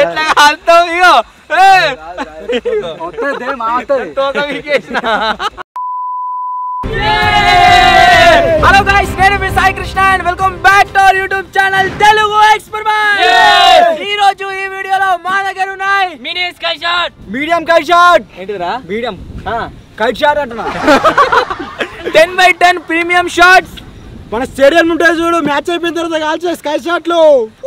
ఎట్లా కాలుతావు ఇగో hello guys, నేను మీ Sai Krishna and welcome back to our YouTube channel Telugu experiment. ఈ రోజు ఈ వీడియోలో మా దగ్గర ఉన్నాయి mini sky shot, medium kite shot. ఏంటిదిరా మీడియం కైట్ షాట్ అంటున్నా. 10x10 premium shots. మన స్టేడియం ఉంటాయి చూడు, మ్యాచ్ అయిపోయిన తర్వాత కాల్చే స్కై షాట్లు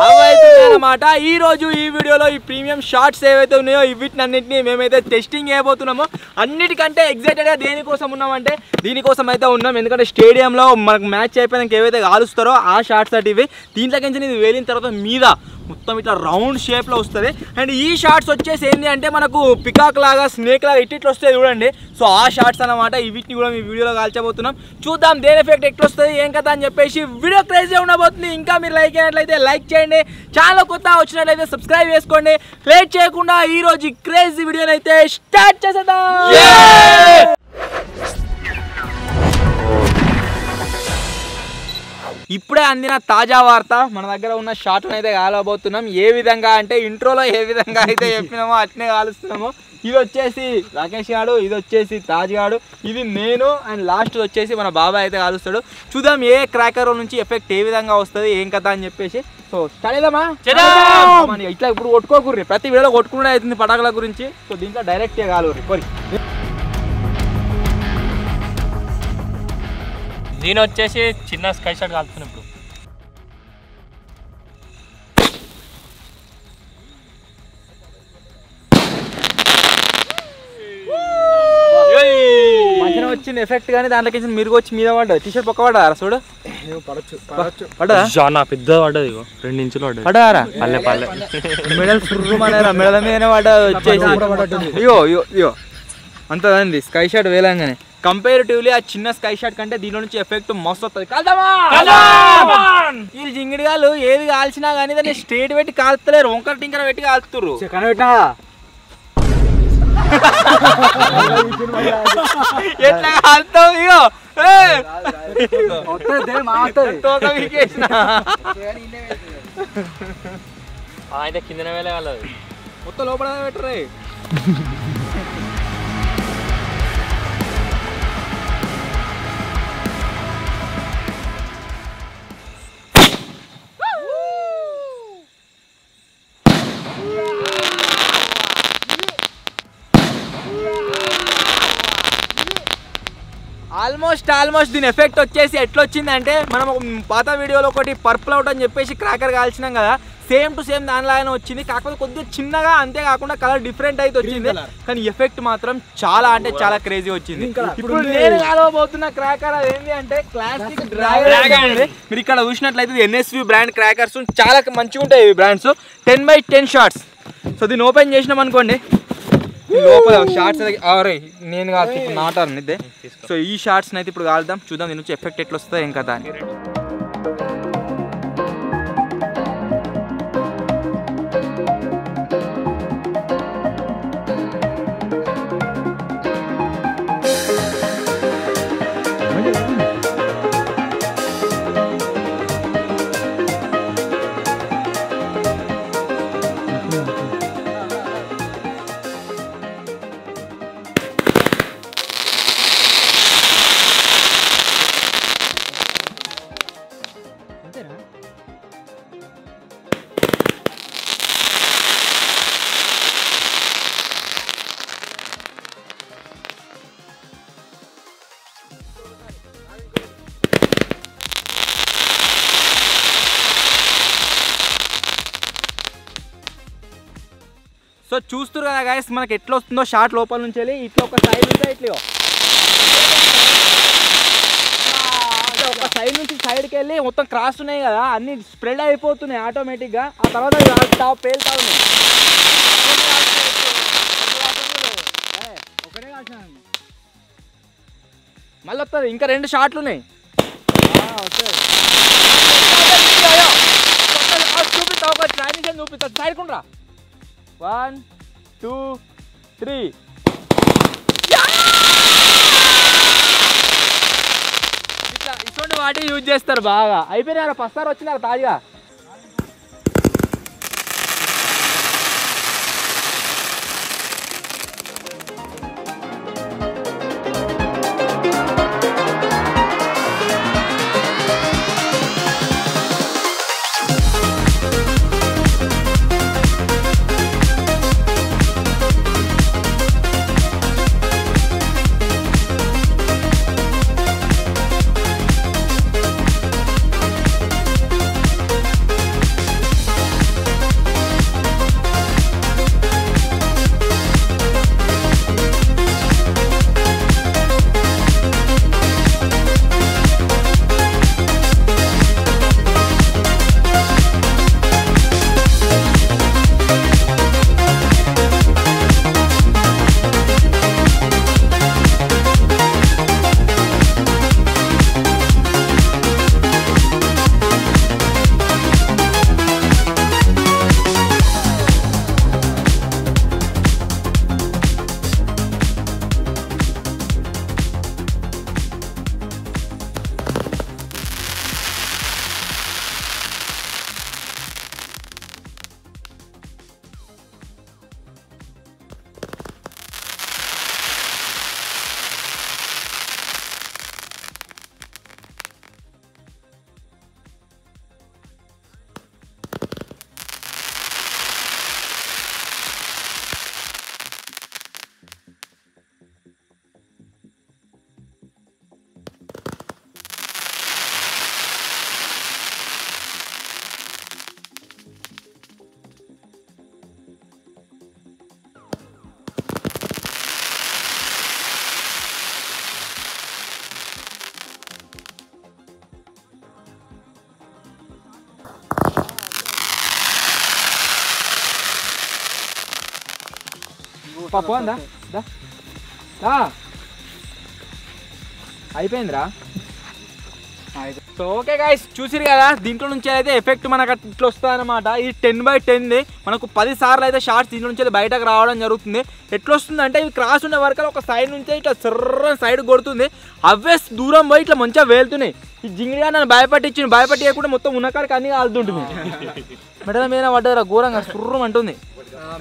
అన్నమాట. ఈ రోజు ఈ వీడియోలో ఈ ప్రీమియం షాట్స్ ఏవైతే ఉన్నాయో వీటినన్నింటినీ మేమైతే టెస్టింగ్ చేయబోతున్నామో. అన్నిటికంటే ఎగ్జైటెడ్గా దేనికోసం ఉన్నామంటే దీనికోసం అయితే ఉన్నాం. ఎందుకంటే స్టేడియంలో మనకు మ్యాచ్ అయిపోయినాక ఏవైతే కాలుస్తారో ఆ షాట్స్ అంటే ఇవి. దీంట్లోకించి ఇది వేలిన తర్వాత మీద మొత్తం ఇట్లా రౌండ్ షేప్లో వస్తుంది. అండ్ ఈ షార్ట్స్ వచ్చేసి ఏంటి అంటే మనకు పికాక్ లాగా స్నేక్ లాగా ఇట్లా వస్తాయి చూడండి. సో ఆ షార్ట్స్ అన్నమాట. వీటిని కూడా మీ వీడియోలో కాల్చబోతున్నాం. చూద్దాం దేని ఎఫెక్ట్ ఎట్లా వస్తుంది ఏం కదా అని చెప్పేసి. వీడియో క్రేజీ ఉండబోతుంది. ఇంకా మీరు లైక్ అయినట్లయితే లైక్ చేయండి, ఛానల్ కొత్త వచ్చినట్లయితే సబ్స్క్రైబ్ చేసుకోండి. లేట్ చేయకుండా ఈ రోజు క్రేజీ వీడియోని అయితే స్టార్ట్ చేసేద్దాం. ఇప్పుడే అందిన తాజా వార్త, మన దగ్గర ఉన్న షాట్లను అయితే కాలబోతున్నాం. ఏ విధంగా అంటే ఇంట్రోలో ఏ విధంగా అయితే చెప్పినామో అట్నే కాలుస్తున్నాము. ఇది వచ్చేసి రాకేష్ గాడు, ఇది వచ్చేసి తాజ్ గాడు, ఇది నేను, అండ్ లాస్ట్ వచ్చేసి మన బాబాయ్ అయితే కాలుస్తాడు. చూద్దాం ఏ క్రాకర్ నుంచి ఎఫెక్ట్ ఏ విధంగా వస్తుంది ఏం కదా అని చెప్పేసి. సో స్టార్ట్ అయిదామా? ఇట్లా ఇప్పుడు కొట్టుకోకూర్రి, ప్రతి వీడియోలో కొట్టుకునే అవుతుంది పటాకుల గురించి. సో దీంట్లో డైరెక్ట్గా కాలుర్రి కొరి. దీని వచ్చేసి చిన్న స్కై షాట్ కాలుతున్నాం ఇప్పుడు. మంచిగా వచ్చింది ఎఫెక్ట్, కానీ దాంట్లోకి మీరు వచ్చి మీద పడ్డా టీషర్ట్ పక్క పడ్డా చూడు. పడ్డా పెద్ద పడ్డది, 2 ఇంచులు పడ్డది. పడ్డారా పల్లె పల్లె మెడల్ సుర్రుమనేరా, మెడల మీదనే పడ్డా వచ్చేసి. ఇయో ఇయో ఇయో అంతదండి స్కై షాట్ వేలంగానే. కంపారిటివ్లీ ఆ చిన్న స్కై షాట్ కంటే దీనిలో నుంచి ఎఫెక్ట్ మస్తు వస్తుంది. ఈ జింగిడిగాళ్ళు ఏది కాల్చినా కానీ దాన్ని స్ట్రేట్ పెట్టి కాల్తలేరు, వంకర టింకర పెట్టి కాల్తుర్రు. ఎట్లా కాలుతావు ఇగో అయితే కిందనే వేలే వాళ్ళది మొత్తం లోపల పెట్టరే. ఆల్మోస్ట్ దీని ఎఫెక్ట్ వచ్చేసి ఎట్లా వచ్చిందంటే, మనం పాత వీడియోలో ఒకటి పర్పుల్ అవుట్ అని చెప్పేసి క్రాకర్ కాల్చినాం కదా, సేమ్ టు సేమ్ దానిలాగానే వచ్చింది. కాకపోతే కొద్దిగా చిన్నగా, అంతేకాకుండా కలర్ డిఫరెంట్ అయితే వచ్చింది. కానీ ఎఫెక్ట్ మాత్రం చాలా అంటే చాలా క్రేజీ వచ్చింది. ఇప్పుడు నేను కాలబోతున్న క్రాకర్ అదేంటి అంటే క్లాసిక్ డ్రాగన్. మీరు ఇక్కడ చూసినట్లయితే NSV బ్రాండ్ క్రాకర్స్ చాలా మంచిగా ఉంటాయి ఈ బ్రాండ్స్. 10x10 shorts. సో దీన్ని ఓపెన్ చేసినాం అనుకోండి, లోపల షార్ట్స్ నేను కాదు ఇప్పుడు నాటాను ఇదే. సో ఈ షార్ట్స్ని అయితే ఇప్పుడు కాలుదాం, చూద్దాం దీని నుంచి ఎఫెక్ట్ ఎట్లా వస్తుందో ఏం కదా అని. సో చూస్తారు కదా గైస్ మనకి ఎట్లా వస్తుందో షార్ట్ లోపల నుంచి వెళ్ళి ఇట్లా ఒక సైడ్ నుంచి ఇట్లా ఒక సైడ్ నుంచి సైడ్కి వెళ్ళి మొత్తం క్రాస్ ఉన్నాయి కదా, అన్ని స్ప్రెడ్ అయిపోతున్నాయి ఆటోమేటిక్గా. ఆ తర్వాత పేలుతా ఉన్నాయి. మళ్ళీ వస్తుంది, ఇంకా 2 షాట్లు ఉన్నాయి. చూపిస్తా సైడ్ కుండ్రా. 1 2 3 ఇట్లా ఇటువంటి వాటి యూజ్ చేస్తారు బాగా. అయిపోయినారా? పస్తారు వచ్చినారా తాజా? పోందా అయిపోయిందిరా. సో ఓకే గైస్, చూసిరు కదా, దీంట్లో నుంచి అయితే ఎఫెక్ట్ మనకు ఇట్లా వస్తుంది అనమాట. ఈ 10/10 మనకు 10 సార్లు అయితే షార్ట్స్ దీంట్లో నుంచి బయటకు రావడం జరుగుతుంది. ఎట్లా వస్తుంది అంటే ఇవి క్రాస్ ఉన్న వరకు ఒక సైడ్ నుంచి ఇట్లా సర్ర సైడ్ కొడుతుంది, అవే దూరం పోయి ఇట్లా మంచిగా వెళ్తున్నాయి. ఈ జింగిడిగా నన్ను భయపట్టియకుండా మొత్తం ఉన్నకాడికి అన్ని కాలుతుంటుంది. మెడల మీద పడ్డదిరా ఘోరంగా సుర్రం అంటుంది.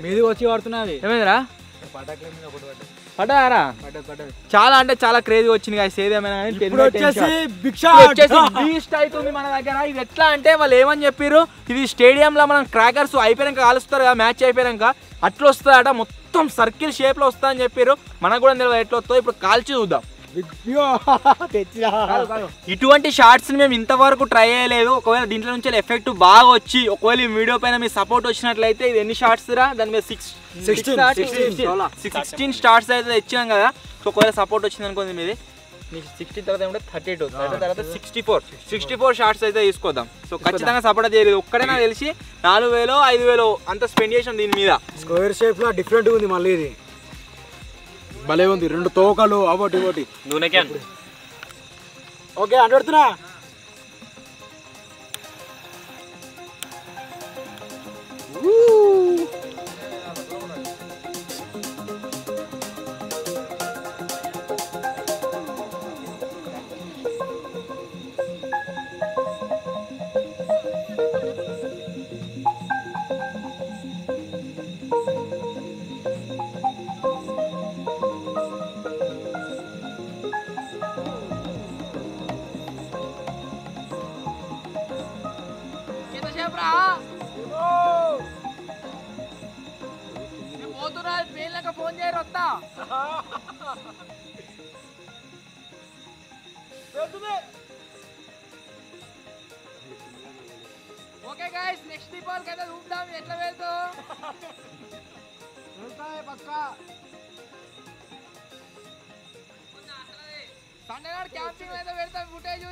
మీది వచ్చి పడుతున్నది. ఏమైందిరా పడ్డారా? చాలా అంటే చాలా క్రేజీ వచ్చింది guys. ఏదేమైనా బీస్ట్ అవుతుంది మన దగ్గర. ఇది ఎట్లా అంటే వాళ్ళు ఏమని చెప్పారు, ఇది స్టేడియంలో మనం క్రాకర్స్ అయిపోయాక కాలుస్తారు కదా, మ్యాచ్ అయిపోయాక అట్లా వస్తుందట, మొత్తం సర్కిల్ షేప్ లో వస్తా అని చెప్పారు. మనకు కూడా తెలియదు ఎట్లా వస్తుందో, ఇప్పుడు కాల్చి చూద్దాం. ఇటువంటి షార్ట్స్ మేము ఇంతవరకు ట్రై చేయలేదు. ఒకవేళ దీంట్లో నుంచి ఎఫెక్ట్ బాగా వచ్చి ఒకవేళ ఈ వీడియో పైన మీ సపోర్ట్ వచ్చినట్లయితే, ఇది ఎన్ని షార్ట్స్ రా, దాని మీద 16 స్టార్ట్స్ అయితే ఇచ్చినాం కదా. సో ఒకవేళ సపోర్ట్ వచ్చింది అనుకోండి మీది, 16 తర్వాత ఏమంటే 32 తర్వాత 64 షార్ట్స్ అయితే తీసుకోద్దాం. సో ఖచ్చితంగా సపోర్ట్ చేయలేదు. ఒక్కడే నాకు తెలిసి 4000 5000 అంత స్పెండ్ చేసాం దీని మీద. స్క్వేర్ షేప్ లో డిఫరెంట్ ఉంది, మళ్ళీ ఇది భలే ఉంది. 2 తోకలు ఒకటి నూనె క్యాన్. ఓకే అంటున్నా. ఫోన్ చేయరు వస్తా. ఓకే గైస్, నెక్స్ట్ దీపావళికి అయితే చూద్దాం ఎట్లా వెళ్తావు. పక్కా సండే నాడు క్యాంపింగ్ అయితే వెళ్తాం. ఫుటేజ్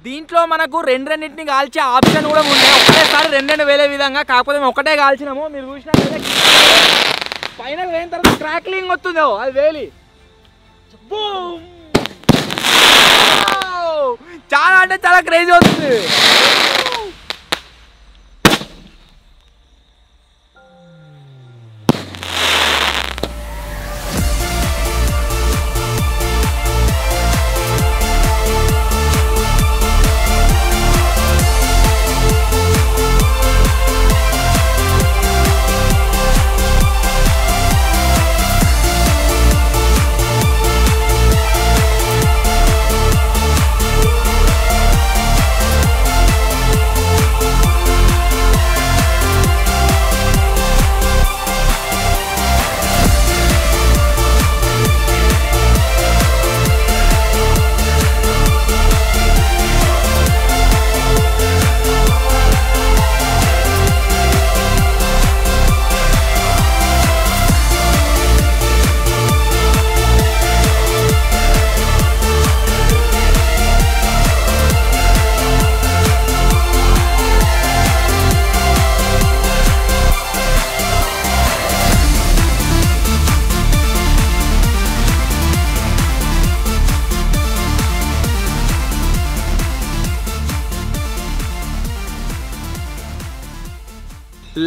దీంట్లో మనకు రెండింటిని కాల్చే ఆప్షన్ కూడా ఉన్నాయి. ఒకటేసారి రెండు వేలే విధంగా, కాకపోతే మేము ఒకటే కాల్చినాము. మీరు చూసినట్లయితే పైన వేయిన తర్వాత క్రాక్లింగ్ వస్తుందో అది వేలి చాలా అంటే చాలా క్రేజీ అవుతుంది.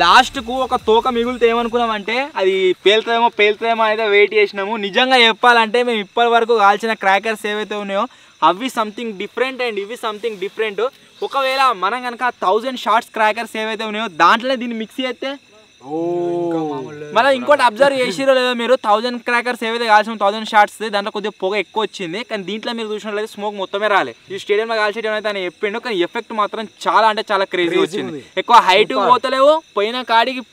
లాస్ట్కు ఒక తోక మిగులుతే ఏమనుకున్నామంటే అది పేలుతుందేమో అయితే వెయిట్ చేసినాము. నిజంగా చెప్పాలంటే మేము ఇప్పటి వరకు కాల్చిన క్రాకర్స్ ఏవైతే ఉన్నాయో అవి సంథింగ్ డిఫరెంట్ అండ్ ఇవి సంథింగ్ డిఫరెంట్. ఒకవేళ మనం కనుక 1000 షార్ట్స్ క్రాకర్స్ ఏవైతే ఉన్నాయో దాంట్లోనే దీన్ని మిక్స్ చేస్తే మళ్ళీ ఇంకోటి అబ్జర్వ్ చేసిరో లేదో మీరు 1000 క్రాకర్స్ ఏవైతే కాల్సిన 1000 షాట్స్ దాంట్లో కొద్దిగా పొగ ఎక్కువ వచ్చింది, కానీ దీంట్లో మీరు చూసినట్లయితే స్మోక్ మొత్తమే రాలే. ఈ స్టేడియంలో కాల్చేయడం అయితే ఆయన చెప్పిండు, కానీ ఎఫెక్ట్ మాత్రం చాలా అంటే చాలా క్రేజీ వచ్చింది. ఎక్కువ హైట్ పోతలేవు, పోయిన కాడికి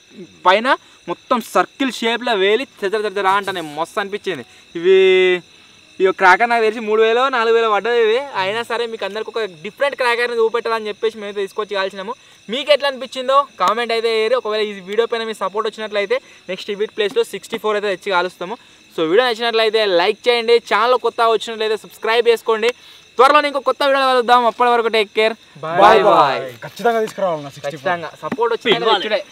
పైన మొత్తం సర్కిల్ షేప్లో వేలి చెదరా అంటానే మస్తు అనిపించింది. ఇవి క్రాకర్ నాకు తెలిసి 3000 4000 పడ్డది ఇది. అయినా సరే మీకు అందరికి ఒక డిఫరెంట్ క్రాకర్ని చూపెట్టాలని చెప్పేసి మేము తీసుకొచ్చి కాల్చినాము. మీకు ఎట్లా అనిపించిందో కామెంట్ అయితే వేరే. ఒకవేళ ఈ వీడియో పైన మీ సపోర్ట్ వచ్చినట్లయితే నెక్స్ట్ ఈవిట్ ప్లేస్లో 64 అయితే తెచ్చి కాలుస్తాము. సో వీడియో నచ్చినట్లయితే లైక్ చేయండి, ఛానల్ కొత్త వచ్చినట్లయితే సబ్స్క్రైబ్ చేసుకోండి. త్వరలో ఇంకో కొత్త వీడియో కలుద్దాం. అప్పటి వరకు టేక్ కేర్, బాయ్ బాయ్. ఖచ్చితంగా తీసుకురావాలి, ఖచ్చితంగా సపోర్ట్ వచ్చింది.